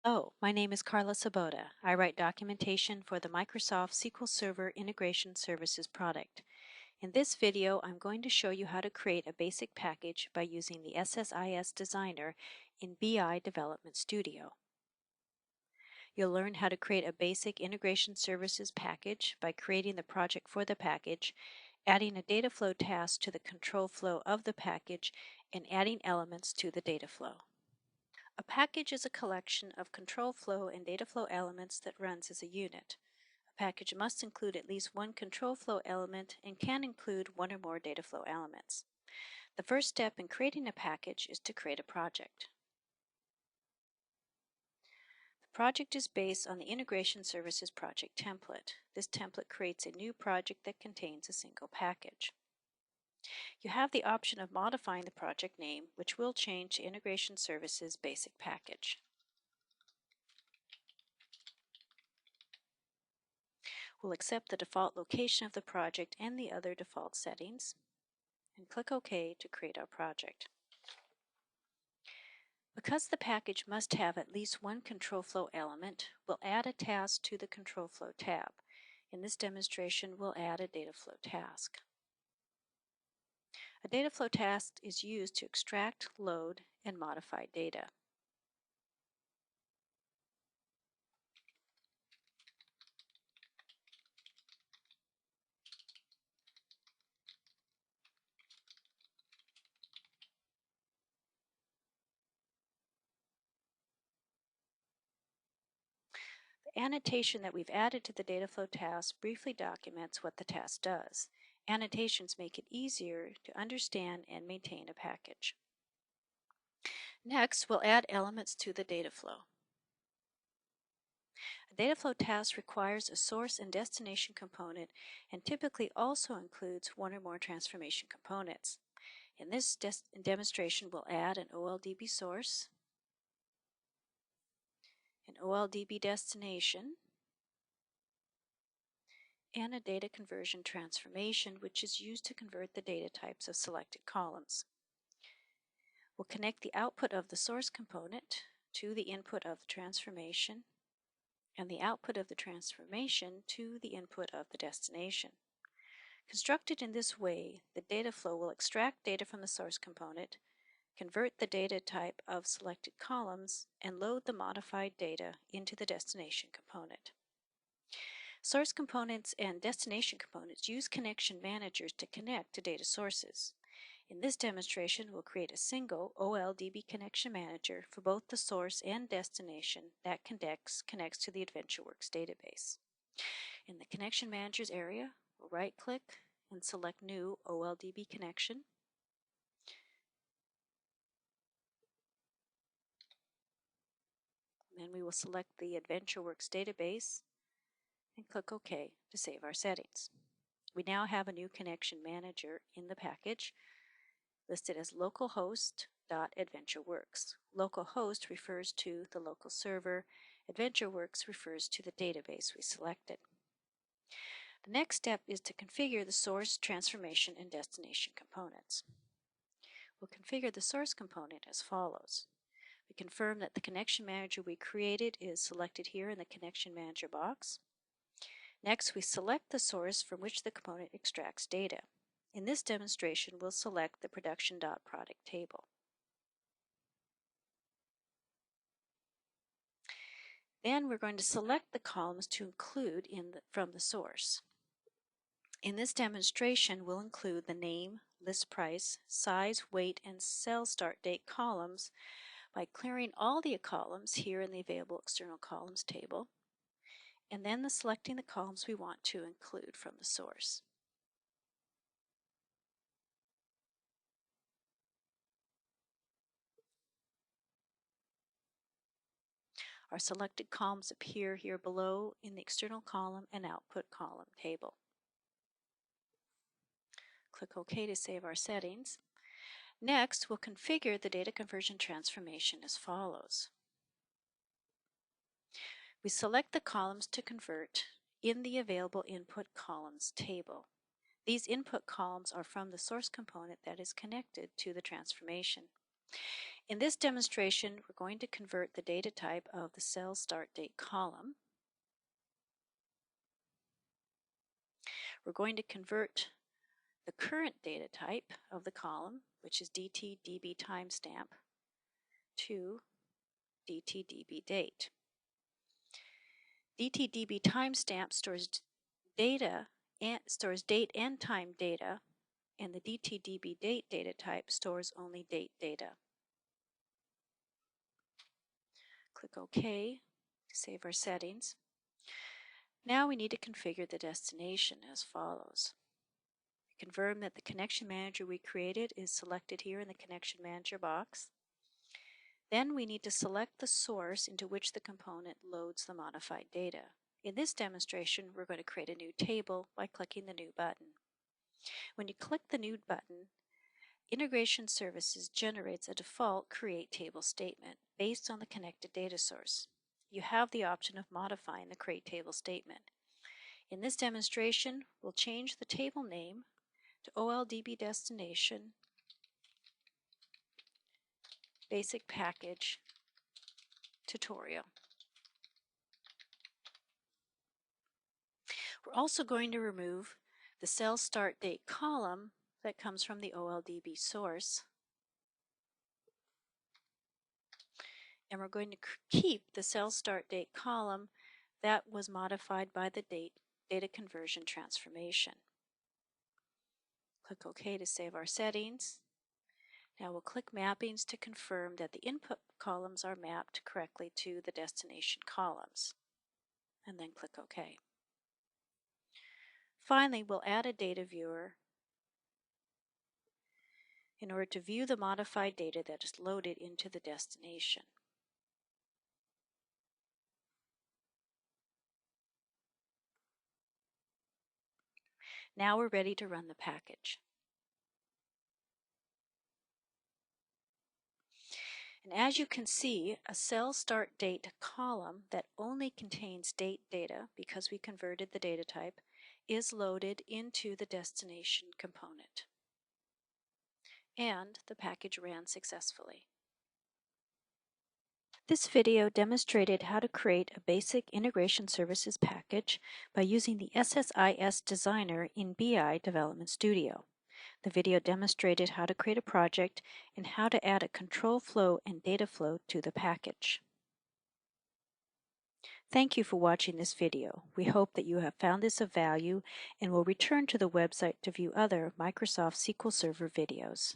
Hello, my name is Carla Sabota. I write documentation for the Microsoft SQL Server Integration Services product. In this video, I'm going to show you how to create a basic package by using the SSIS Designer in BI Development Studio. You'll learn how to create a basic integration services package by creating the project for the package, adding a data flow task to the control flow of the package, and adding elements to the data flow. A package is a collection of control flow and data flow elements that runs as a unit. A package must include at least one control flow element and can include one or more data flow elements. The first step in creating a package is to create a project. The project is based on the Integration Services Project template. This template creates a new project that contains a single package. You have the option of modifying the project name, which will change to Integration Services Basic Package. We'll accept the default location of the project and the other default settings, and click OK to create our project. Because the package must have at least one control flow element, we'll add a task to the control flow tab. In this demonstration, we'll add a data flow task. A data flow task is used to extract, load, and modify data. The annotation that we've added to the data flow task briefly documents what the task does. Annotations make it easier to understand and maintain a package. Next, we'll add elements to the data flow. A data flow task requires a source and destination component and typically also includes one or more transformation components. In this demonstration, we'll add an OLDB source, an OLDB destination, and a data conversion transformation, which is used to convert the data types of selected columns. We'll connect the output of the source component to the input of the transformation and the output of the transformation to the input of the destination. Constructed in this way, the data flow will extract data from the source component, convert the data type of selected columns, and load the modified data into the destination component. Source components and destination components use connection managers to connect to data sources. In this demonstration, we'll create a single OLDB connection manager for both the source and destination that connects to the AdventureWorks database. In the Connection Managers area, we'll right-click and select New OLDB Connection. Then we will select the AdventureWorks database and click OK to save our settings. We now have a new connection manager in the package listed as localhost.adventureworks. Localhost refers to the local server. AdventureWorks refers to the database we selected. The next step is to configure the source, transformation, and destination components. We'll configure the source component as follows. We confirm that the connection manager we created is selected here in the connection manager box. Next, we select the source from which the component extracts data. In this demonstration, we'll select the production.product table. Then we're going to select the columns to include from the source. In this demonstration, we'll include the name, list price, size, weight, and sell start date columns by clearing all the columns here in the Available External Columns table, and then selecting the columns we want to include from the source. Our selected columns appear here below in the External Column and Output Column table. Click OK to save our settings. Next, we'll configure the data conversion transformation as follows. We select the columns to convert in the Available Input Columns table. These input columns are from the source component that is connected to the transformation. In this demonstration, we're going to convert the data type of the cell start date column. We're going to convert the current data type of the column, which is DT/DB timestamp, to DT/DB date. DT/DB timestamp stores date and time data, and the DT/DB date data type stores only date data. Click OK to save our settings. Now we need to configure the destination as follows. Confirm that the connection manager we created is selected here in the connection manager box. Then we need to select the source into which the component loads the modified data. In this demonstration, we're going to create a new table by clicking the New button. When you click the New button, Integration Services generates a default Create Table statement based on the connected data source. You have the option of modifying the Create Table statement. In this demonstration, we'll change the table name to OLDB Destination Basic Package Tutorial. We're also going to remove the cell start date column that comes from the OLDB source. And we're going to keep the cell start date column that was modified by the data conversion transformation. Click OK to save our settings. Now we'll click Mappings to confirm that the input columns are mapped correctly to the destination columns, and then click OK. Finally, we'll add a data viewer in order to view the modified data that is loaded into the destination. Now we're ready to run the package. And as you can see, a cell start date column that only contains date data, because we converted the data type, is loaded into the destination component. And the package ran successfully. This video demonstrated how to create a basic integration services package by using the SSIS Designer in BI Development Studio. The video demonstrated how to create a project and how to add a control flow and data flow to the package. Thank you for watching this video. We hope that you have found this of value and will return to the website to view other Microsoft SQL Server videos.